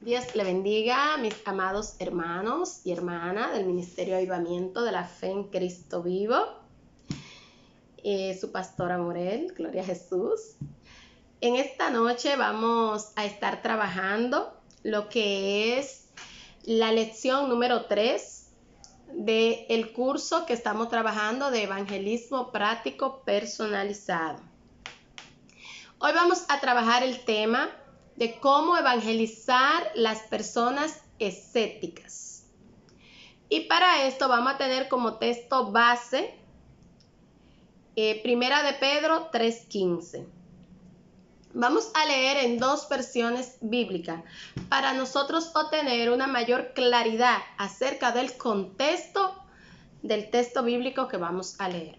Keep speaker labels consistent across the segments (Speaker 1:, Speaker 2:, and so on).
Speaker 1: Dios le bendiga, mis amados hermanos y hermanas del Ministerio Avivamiento de la Fe en Cristo Vivo. Su pastora Morel, gloria a Jesús. En esta noche vamos a estar trabajando lo que es la lección número 3 del curso que estamos trabajando de evangelismo práctico personalizado. Hoy vamos a trabajar el tema de cómo evangelizar las personas escépticas. Y para esto vamos a tener como texto base Primera de Pedro 3:15. Vamos a leer en dos versiones bíblicas para nosotros obtener una mayor claridad acerca del contexto del texto bíblico que vamos a leer.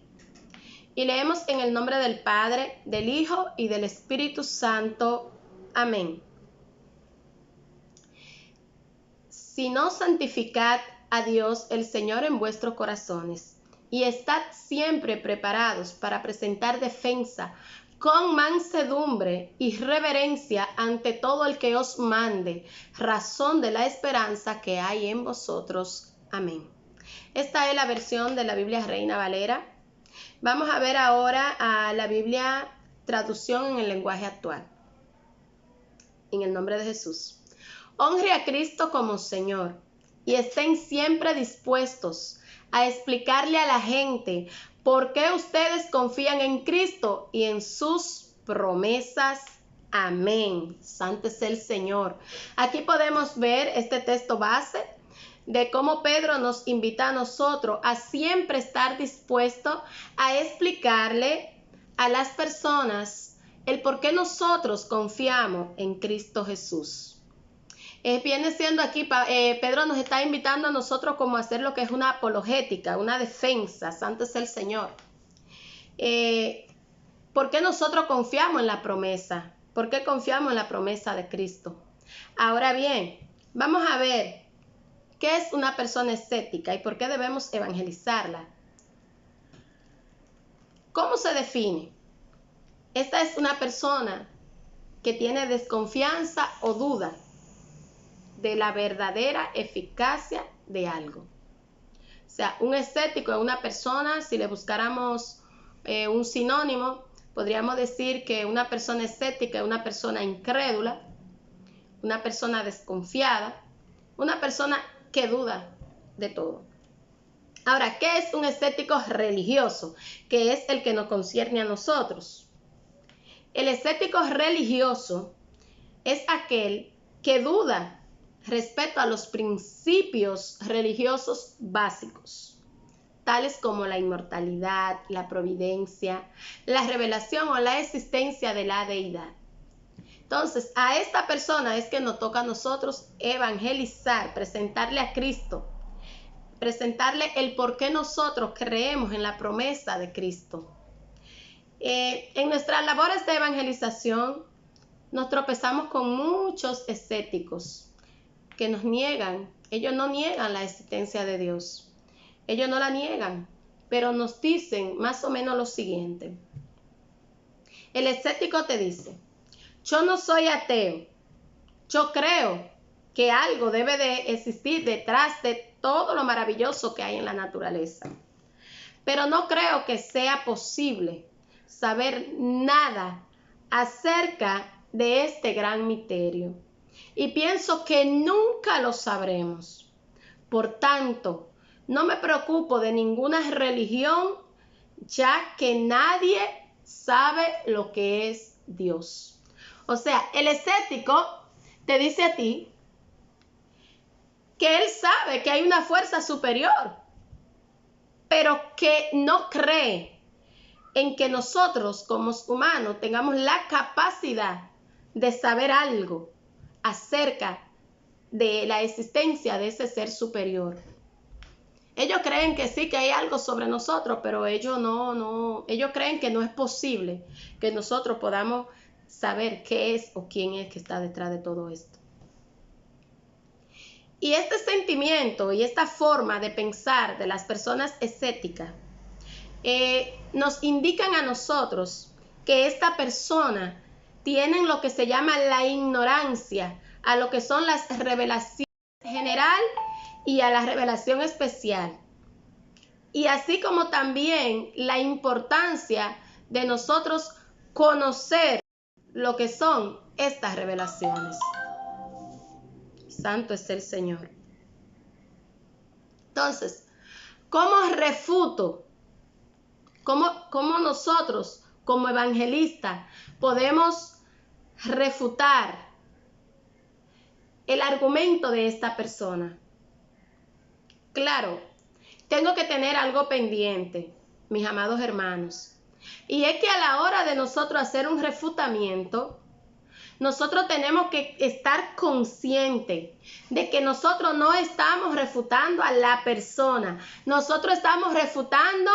Speaker 1: Y leemos en el nombre del Padre, del Hijo y del Espíritu Santo. Amén. Sino santificad a Dios el Señor en vuestros corazones, y estad siempre preparados para presentar defensa con mansedumbre y reverencia ante todo el que os mande razón de la esperanza que hay en vosotros. Amén. Esta es la versión de la Biblia Reina Valera. Vamos a ver ahora a la Biblia traducción en el lenguaje actual. En el nombre de Jesús. Honre a Cristo como Señor y estén siempre dispuestos a explicarle a la gente por qué ustedes confían en Cristo y en sus promesas. Amén. Santo es el Señor. Aquí podemos ver este texto base de cómo Pedro nos invita a nosotros a siempre estar dispuestos a explicarle a las personas el por qué nosotros confiamos en Cristo Jesús. Viene siendo aquí, Pedro nos está invitando a nosotros como a hacer lo que es una apologética, una defensa. Santo es el Señor. ¿Por qué nosotros confiamos en la promesa? ¿Por qué confiamos en la promesa de Cristo? Ahora bien, vamos a ver qué es una persona escéptica y por qué debemos evangelizarla. ¿Cómo se define? Esta es una persona que tiene desconfianza o duda de la verdadera eficacia de algo. O sea, un escéptico es una persona, si le buscáramos un sinónimo, podríamos decir que una persona escéptica es una persona incrédula, una persona desconfiada, una persona que duda de todo. Ahora, ¿qué es un escéptico religioso? Que es el que nos concierne a nosotros. El escéptico religioso es aquel que duda respecto a los principios religiosos básicos, tales como la inmortalidad, la providencia, la revelación o la existencia de la deidad. Entonces, a esta persona es que nos toca a nosotros evangelizar, presentarle a Cristo, presentarle el por qué nosotros creemos en la promesa de Cristo. En nuestras labores de evangelización nos tropezamos con muchos escépticos que nos niegan. Ellos no niegan la existencia de Dios. Ellos no la niegan, pero nos dicen más o menos lo siguiente. El escéptico te dice, yo no soy ateo. Yo creo que algo debe de existir detrás de todo lo maravilloso que hay en la naturaleza. Pero no creo que sea posible saber nada acerca de este gran misterio. Y pienso que nunca lo sabremos. Por tanto, no me preocupo de ninguna religión, ya que nadie sabe lo que es Dios. O sea, el escéptico te dice a ti que él sabe que hay una fuerza superior, pero que no cree en que nosotros como humanos tengamos la capacidad de saber algo acerca de la existencia de ese ser superior. Ellos creen que sí, que hay algo sobre nosotros, pero ellos ellos creen que no es posible que nosotros podamos saber qué es o quién es que está detrás de todo esto. Y este sentimiento y esta forma de pensar de las personas escépticas nos indican a nosotros que esta persona tiene lo que se llama la ignorancia a lo que son las revelaciones general y a la revelación especial. Y así como también la importancia de nosotros conocer lo que son estas revelaciones. Santo es el Señor. Entonces, ¿cómo refuto? ¿Cómo nosotros, como evangelistas, podemos refutar el argumento de esta persona? Claro, tengo que tener algo pendiente, mis amados hermanos. Y es que a la hora de nosotros hacer un refutamiento, nosotros tenemos que estar conscientes de que nosotros no estamos refutando a la persona. Nosotros estamos refutando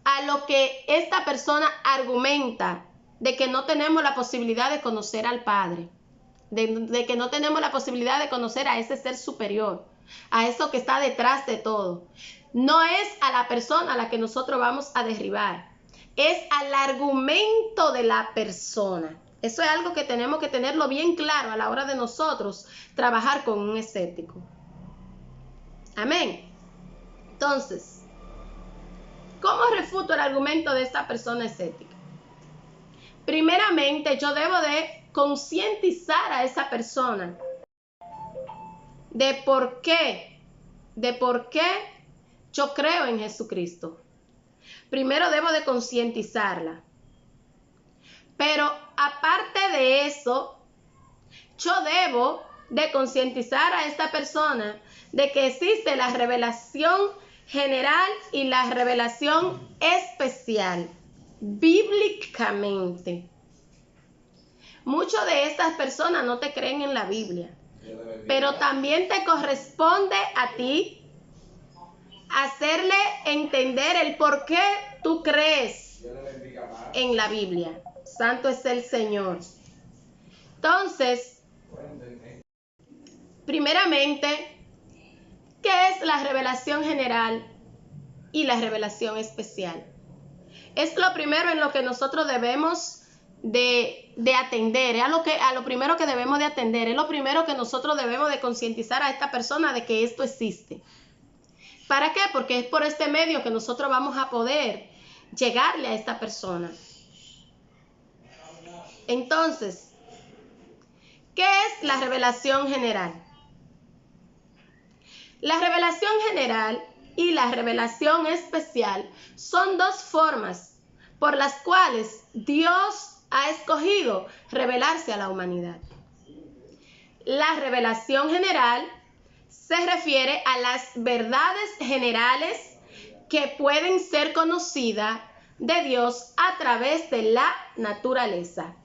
Speaker 1: a lo que esta persona argumenta, de que no tenemos la posibilidad de conocer al Padre, de que no tenemos la posibilidad de conocer a ese ser superior, a eso que está detrás de todo. No es a la persona a la que nosotros vamos a derribar, es al argumento de la persona. Eso es algo que tenemos que tenerlo bien claro a la hora de nosotros trabajar con un escéptico. Amén. Entonces, ¿cómo refuto el argumento de esta persona escéptica? Primeramente, yo debo de concientizar a esa persona de por qué yo creo en Jesucristo. Primero debo de concientizarla. Pero aparte de eso, yo debo de concientizar a esta persona de que existe la revelación general y la revelación especial, bíblicamente. Muchas de estas personas no te creen en la Biblia, pero también te corresponde a ti hacerle entender el por qué tú crees en la Biblia. Santo es el Señor. Entonces, primeramente, ¿qué es la revelación general y la revelación especial? Es lo primero en lo que nosotros debemos de atender, es a lo primero que debemos de atender, es lo primero que nosotros debemos de concientizar a esta persona de que esto existe. ¿Para qué? Porque es por este medio que nosotros vamos a poder llegarle a esta persona. Entonces, ¿qué es la revelación general? La revelación general y la revelación especial son dos formas por las cuales Dios ha escogido revelarse a la humanidad. La revelación general se refiere a las verdades generales que pueden ser conocidas de Dios a través de la naturaleza.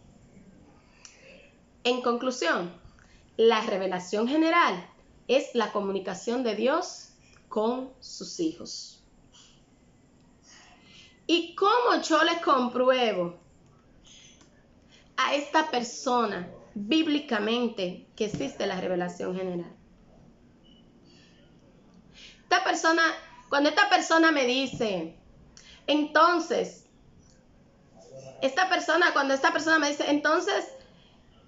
Speaker 1: En conclusión, la revelación general es la comunicación de Dios con sus hijos. ¿Y cómo yo le compruebo a esta persona bíblicamente que existe la revelación general? Cuando esta persona me dice, entonces, cuando esta persona me dice, entonces,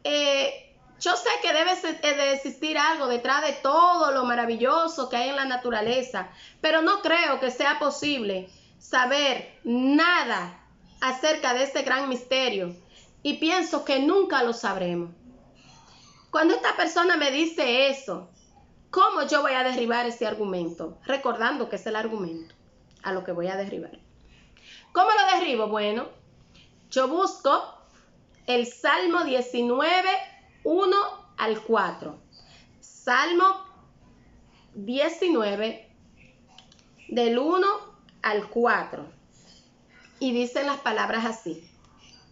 Speaker 1: yo sé que debe de existir algo detrás de todo lo maravilloso que hay en la naturaleza, pero no creo que sea posible saber nada acerca de este gran misterio y pienso que nunca lo sabremos. Cuando esta persona me dice eso, ¿cómo yo voy a derribar ese argumento? Recordando que es el argumento a lo que voy a derribar. ¿Cómo lo derribo? Bueno, yo busco el Salmo 19, 1 al 4. Salmo 19, del 1 al 4. Y dicen las palabras así,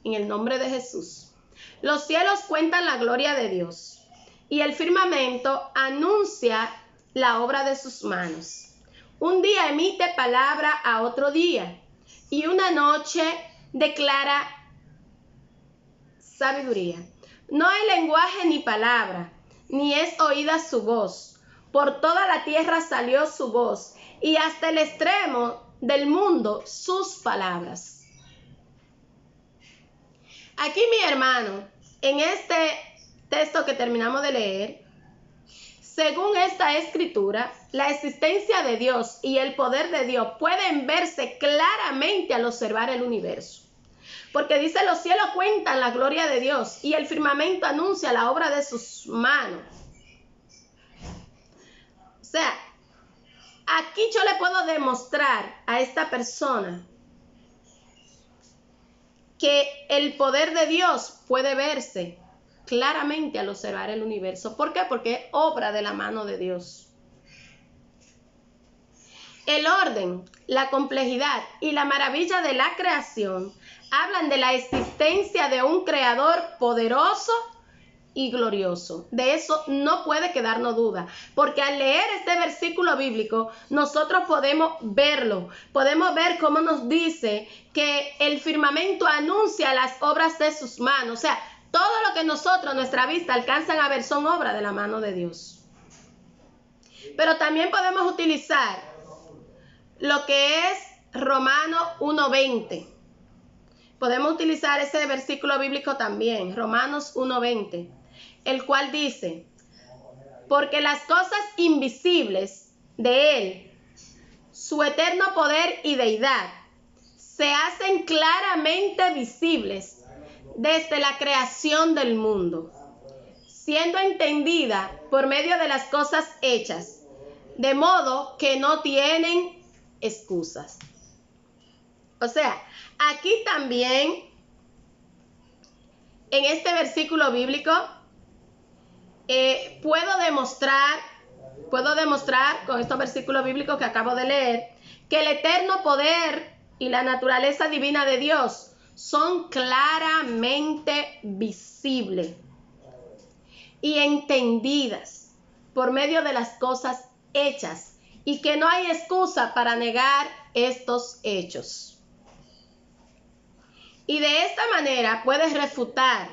Speaker 1: en el nombre de Jesús. Los cielos cuentan la gloria de Dios, y el firmamento anuncia la obra de sus manos. Un día emite palabra a otro día, y una noche declara sabiduría. No hay lenguaje ni palabra, ni es oída su voz. Por toda la tierra salió su voz, y hasta el extremo del mundo sus palabras. Aquí, mi hermano, en este texto que terminamos de leer, según esta escritura, la existencia de Dios y el poder de Dios pueden verse claramente al observar el universo. Porque dice, los cielos cuentan la gloria de Dios y el firmamento anuncia la obra de sus manos. O sea, aquí yo le puedo demostrar a esta persona que el poder de Dios puede verse claramente al observar el universo. ¿Por qué? Porque es obra de la mano de Dios. El orden, la complejidad y la maravilla de la creación hablan de la existencia de un creador poderoso y glorioso. De eso no puede quedarnos duda, porque al leer este versículo bíblico nosotros podemos verlo, podemos ver cómo nos dice que el firmamento anuncia las obras de sus manos. O sea, todo lo que nosotros, nuestra vista, alcanzan a ver son obras de la mano de Dios. Pero también podemos utilizar lo que es Romanos 1:20. Podemos utilizar ese versículo bíblico también, Romanos 1:20, el cual dice, porque las cosas invisibles de Él, su eterno poder y deidad, se hacen claramente visibles desde la creación del mundo, siendo entendida por medio de las cosas hechas, de modo que no tienen excusas. O sea, aquí también, en este versículo bíblico, puedo demostrar con estos versículos bíblicos que acabo de leer, que el eterno poder y la naturaleza divina de Dios son claramente visibles y entendidas por medio de las cosas hechas, y que no hay excusa para negar estos hechos. Y de esta manera puedes refutar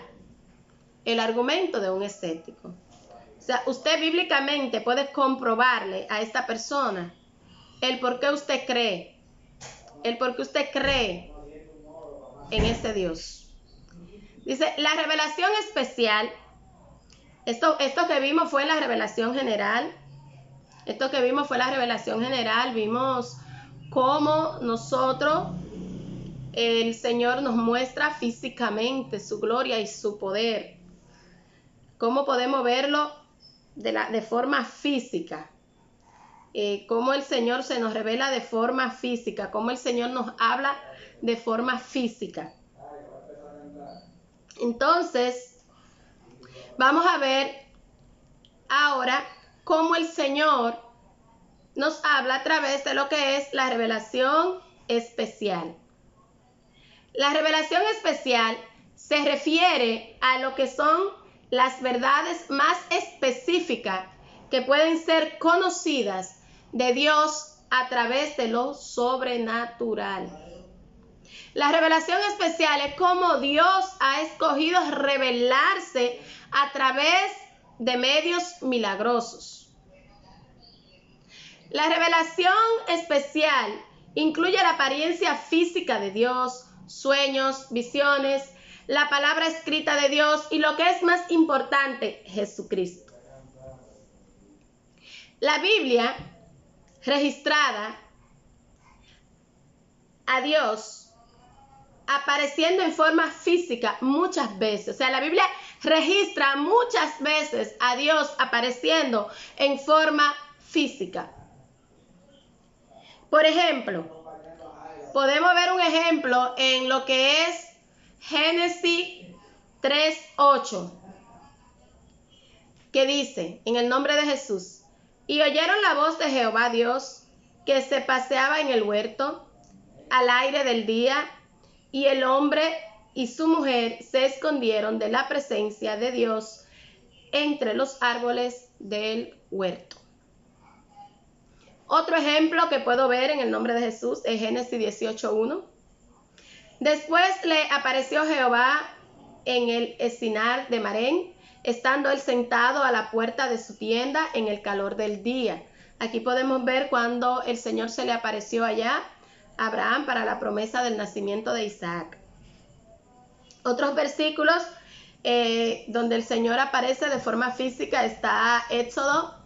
Speaker 1: el argumento de un escéptico. O sea, usted bíblicamente puede comprobarle a esta persona el por qué usted cree en ese Dios. Dice, la revelación especial, esto que vimos fue la revelación general. Vimos cómo el Señor nos muestra físicamente su gloria y su poder. Cómo podemos verlo de forma física. Cómo el Señor se nos revela de forma física. Cómo el Señor nos habla de forma física. Entonces, vamos a ver ahora cómo el Señor nos habla a través de lo que es la revelación especial. La revelación especial se refiere a lo que son las verdades más específicas que pueden ser conocidas de Dios a través de lo sobrenatural. La revelación especial es como Dios ha escogido revelarse a través de medios milagrosos. La revelación especial incluye la apariencia física de Dios, sueños, visiones, la palabra escrita de Dios y, lo que es más importante, Jesucristo. La Biblia registrada a Dios apareciendo en forma física muchas veces. O sea, la Biblia registra muchas veces a Dios apareciendo en forma física. Por ejemplo, podemos ver un ejemplo en lo que es Génesis 3:8, que dice, en el nombre de Jesús, y oyeron la voz de Jehová Dios, que se paseaba en el huerto al aire del día, y el hombre y su mujer se escondieron de la presencia de Dios entre los árboles del huerto. Otro ejemplo que puedo ver en el nombre de Jesús es Génesis 18:1. Después le apareció Jehová en el encinar de Marén, estando él sentado a la puerta de su tienda en el calor del día. Aquí podemos ver cuando el Señor se le apareció allá a Abraham para la promesa del nacimiento de Isaac. Otros versículos donde el Señor aparece de forma física, está Éxodo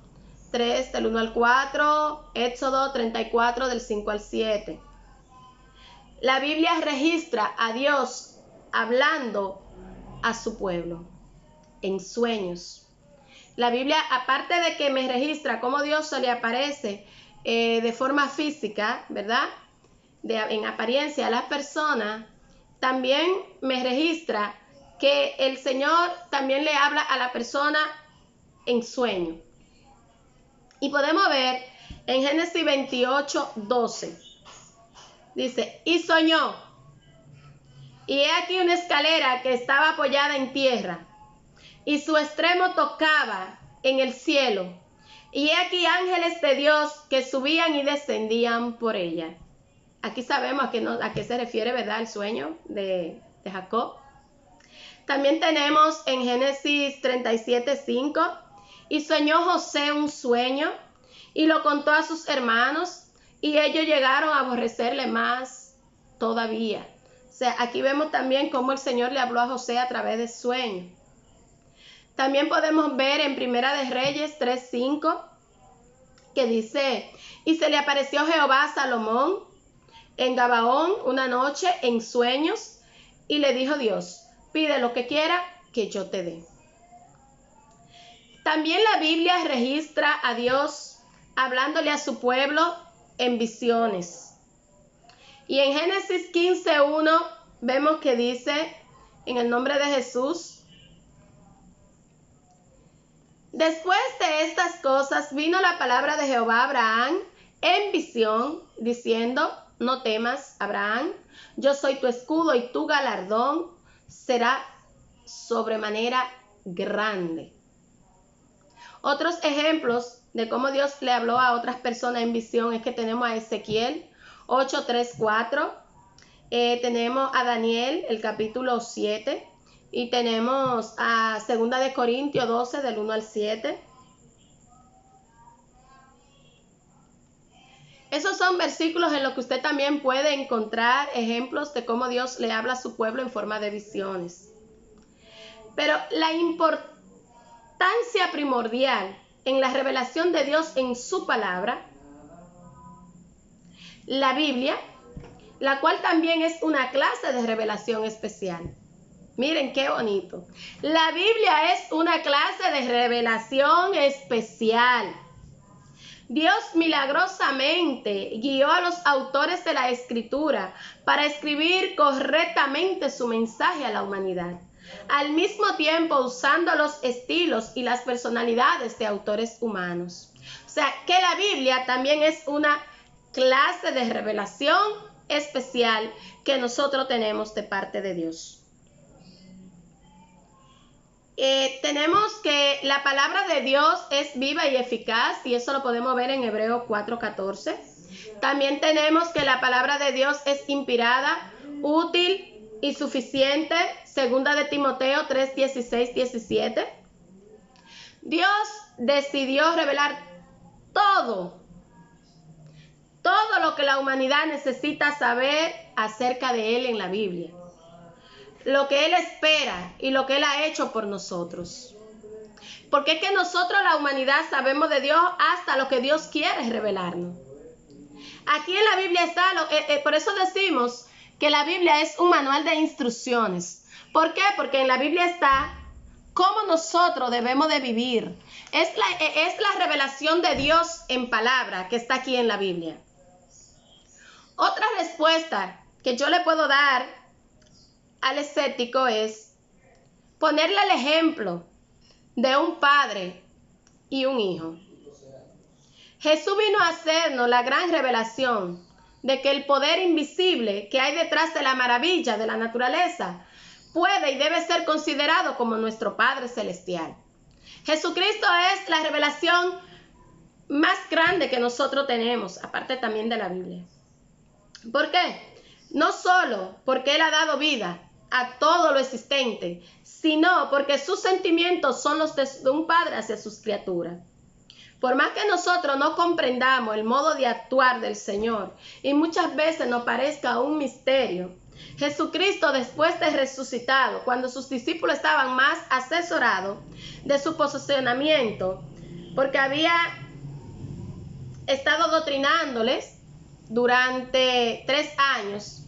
Speaker 1: 3 del 1 al 4, Éxodo 34 del 5 al 7. La Biblia registra a Dios hablando a su pueblo en sueños. La Biblia, aparte de que me registra cómo Dios se le aparece de forma física, ¿verdad? En apariencia a las personas, también me registra que el Señor también le habla a la persona en sueño. Y podemos ver en Génesis 28, 12. Dice, y soñó, y he aquí una escalera que estaba apoyada en tierra, y su extremo tocaba en el cielo, y he aquí ángeles de Dios que subían y descendían por ella. Aquí sabemos a qué se refiere, ¿verdad? El sueño de Jacob. También tenemos en Génesis 37, 5, y soñó José un sueño, y lo contó a sus hermanos, y ellos llegaron a aborrecerle más todavía. O sea, aquí vemos también cómo el Señor le habló a José a través de sueños. También podemos ver en Primera de Reyes 3:5 que dice, y se le apareció Jehová a Salomón en Gabaón una noche en sueños, y le dijo Dios, pide lo que quiera que yo te dé. También la Biblia registra a Dios hablándole a su pueblo en visiones. Y en Génesis 15:1 vemos que dice, en el nombre de Jesús, después de estas cosas vino la palabra de Jehová a Abraham en visión, diciendo, no temas, Abraham, yo soy tu escudo y tu galardón será sobremanera grande. Otros ejemplos de cómo Dios le habló a otras personas en visión es que tenemos a Ezequiel 8:3-4, tenemos a Daniel, el capítulo 7, y tenemos a 2 de Corintios 12, del 1 al 7. Esos son versículos en los que usted también puede encontrar ejemplos de cómo Dios le habla a su pueblo en forma de visiones. Pero la importancia primordial en la revelación de Dios en su palabra, la Biblia, la cual también es una clase de revelación especial. Miren qué bonito. La Biblia es una clase de revelación especial. Dios milagrosamente guió a los autores de la Escritura para escribir correctamente su mensaje a la humanidad, al mismo tiempo usando los estilos y las personalidades de autores humanos. O sea, que la Biblia también es una clase de revelación especial que nosotros tenemos de parte de Dios. Tenemos que la palabra de Dios es viva y eficaz, y eso lo podemos ver en Hebreos 4:14. También tenemos que la palabra de Dios es inspirada, útil y suficiente, 2 de Timoteo 3:16-17. Dios decidió revelar todo lo que la humanidad necesita saber acerca de Él en la Biblia. Lo que Él espera y lo que Él ha hecho por nosotros. Porque es que nosotros, la humanidad, sabemos de Dios hasta lo que Dios quiere revelarnos. Aquí en la Biblia está, por eso decimos que la Biblia es un manual de instrucciones. ¿Por qué? Porque en la Biblia está cómo nosotros debemos de vivir. Es la revelación de Dios en palabra que está aquí en la Biblia. Otra respuesta que yo le puedo dar al escéptico es ponerle el ejemplo de un padre y un hijo. Jesús vino a hacernos la gran revelación de que el poder invisible que hay detrás de la maravilla de la naturaleza puede y debe ser considerado como nuestro Padre Celestial. Jesucristo es la revelación más grande que nosotros tenemos, aparte también de la Biblia. ¿Por qué? No solo porque Él ha dado vida a todo lo existente, sino porque sus sentimientos son los de un padre hacia sus criaturas. Por más que nosotros no comprendamos el modo de actuar del Señor y muchas veces nos parezca un misterio, Jesucristo, después de resucitado, cuando sus discípulos estaban más asesorados de su posicionamiento, porque había estado doctrinándoles durante 3 años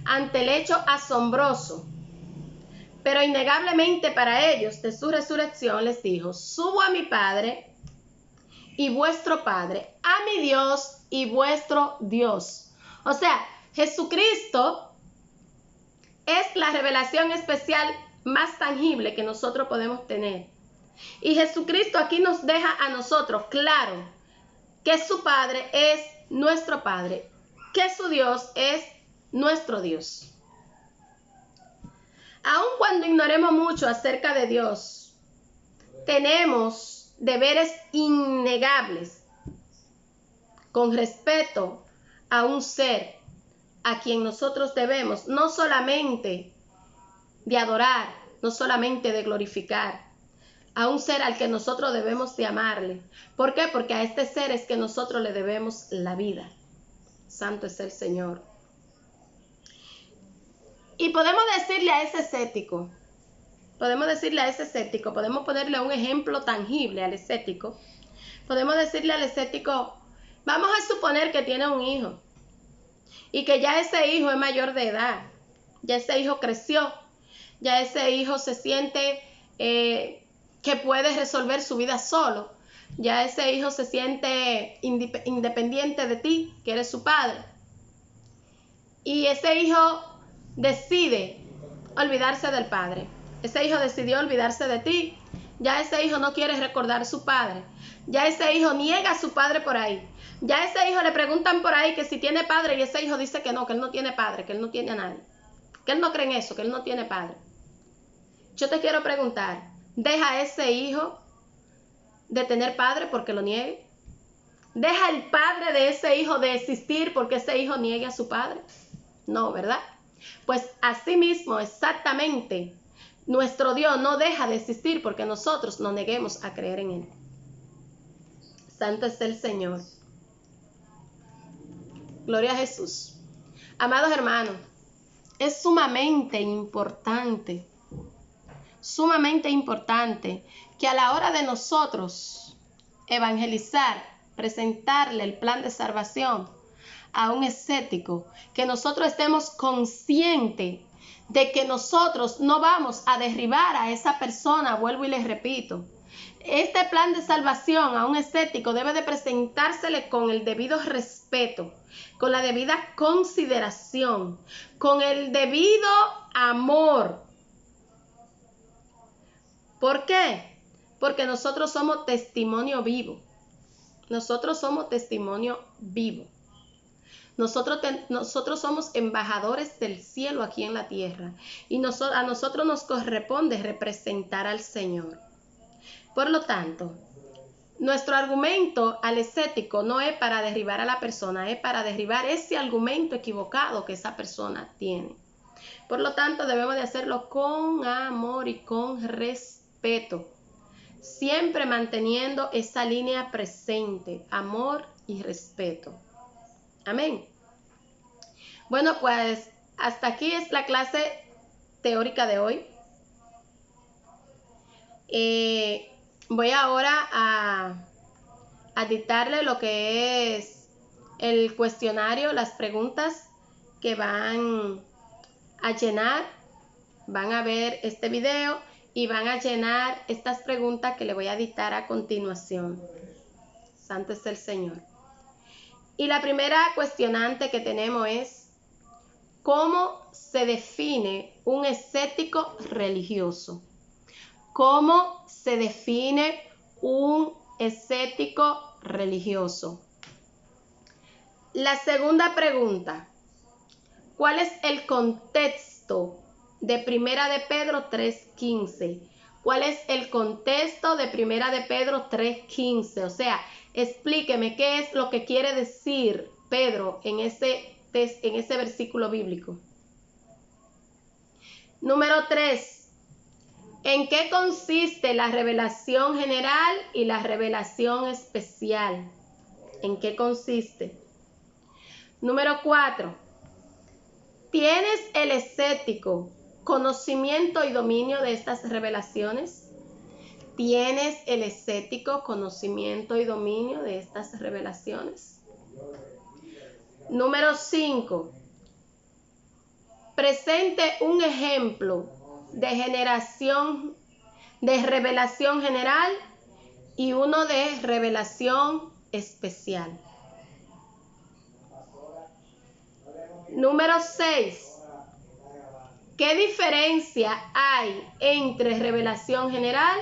Speaker 1: ante el hecho asombroso, pero innegablemente para ellos, de su resurrección, les dijo: subo a mi Padre y vuestro Padre, a mi Dios y vuestro Dios. O sea, Jesucristo es la revelación especial más tangible que nosotros podemos tener. Y Jesucristo aquí nos deja a nosotros claro que su Padre es nuestro Padre, que su Dios es nuestro Dios. Aun cuando ignoremos mucho acerca de Dios, tenemos deberes innegables con respeto a un ser a quien nosotros debemos no solamente de adorar, no solamente de glorificar, a un ser al que nosotros debemos de amarle. ¿Por qué? Porque a este ser es que nosotros le debemos la vida. Santo es el Señor. Y podemos decirle a ese escéptico, podemos ponerle un ejemplo tangible al escéptico. Podemos decirle al escéptico: vamos a suponer que tiene un hijo y que ya ese hijo es mayor de edad, ya ese hijo creció, ya ese hijo se siente que puede resolver su vida solo, ya ese hijo se siente independiente de ti, que eres su padre. Y ese hijo decide olvidarse del padre. Ese hijo decidió olvidarse de ti. Ya ese hijo no quiere recordar a su padre. Ya ese hijo niega a su padre por ahí. Ya a ese hijo le preguntan por ahí que si tiene padre y ese hijo dice que no, que él no tiene padre, que él no tiene a nadie. Que él no cree en eso, que él no tiene padre. Yo te quiero preguntar, ¿deja a ese hijo de tener padre porque lo niegue? ¿Deja el padre de ese hijo de existir porque ese hijo niegue a su padre? No, ¿verdad? Pues así mismo, exactamente, nuestro Dios no deja de existir porque nosotros no neguemos a creer en Él. Santo es el Señor. Gloria a Jesús. Amados hermanos, es sumamente importante que a la hora de nosotros evangelizar, presentarle el plan de salvación a un escéptico, que nosotros estemos conscientes de que nosotros no vamos a derribar a esa persona. Vuelvo y les repito, este plan de salvación a un escéptico debe de presentársele con el debido respeto, con la debida consideración, con el debido amor. ¿Por qué? Porque nosotros somos testimonio vivo. Nosotros somos testimonio vivo. Nosotros somos embajadores del cielo aquí en la tierra y a nosotros nos corresponde representar al Señor. Por lo tanto, nuestro argumento al escéptico no es para derribar a la persona, es para derribar ese argumento equivocado que esa persona tiene. Por lo tanto, debemos de hacerlo con amor y con respeto, siempre manteniendo esa línea presente, amor y respeto. Amén. Bueno, pues hasta aquí es la clase teórica de hoy. Voy ahora a dictarle lo que es el cuestionario, las preguntas que van a llenar. Van a ver este video y van a llenar estas preguntas que le voy a dictar a continuación. Santo es el Señor. Y la primera cuestionante que tenemos es: ¿cómo se define un escéptico religioso? ¿Cómo se define un escéptico religioso? La segunda pregunta: ¿cuál es el contexto de Primera de Pedro 3:15? ¿Cuál es el contexto de Primera de Pedro 3:15? O sea, explíqueme qué es lo que quiere decir Pedro en ese versículo bíblico. Número 3. ¿En qué consiste la revelación general y la revelación especial? ¿En qué consiste? Número 4. ¿Tienes el escéptico conocimiento y dominio de estas revelaciones? ¿Tienes el escéptico conocimiento y dominio de estas revelaciones? Número 5. Presente un ejemplo de revelación general y uno de revelación especial. Número 6. ¿Qué diferencia hay entre revelación general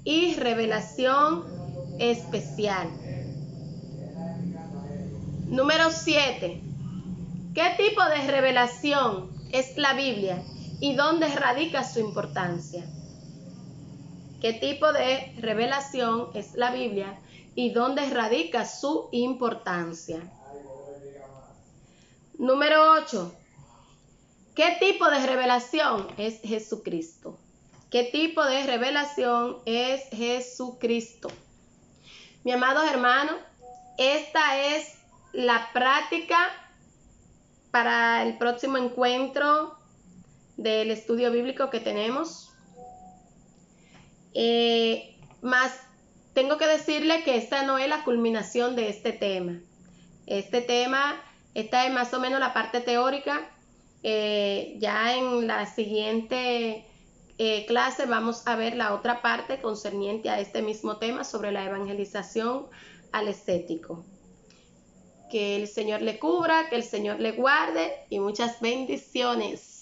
Speaker 1: y revelación especial? Número 7. ¿Qué tipo de revelación es la Biblia y dónde radica su importancia? ¿Qué tipo de revelación es la Biblia y dónde radica su importancia? Número 8. ¿Qué tipo de revelación es Jesucristo? ¿Qué tipo de revelación es Jesucristo? Mi amados hermanos, esta es la práctica para el próximo encuentro del estudio bíblico que tenemos. Más tengo que decirle que esta no es la culminación de este tema. Esta es más o menos la parte teórica. Ya en la siguiente clase vamos a ver la otra parte concerniente a este mismo tema sobre la evangelización al escéptico. Que el Señor le cubra, que el Señor le guarde y muchas bendiciones.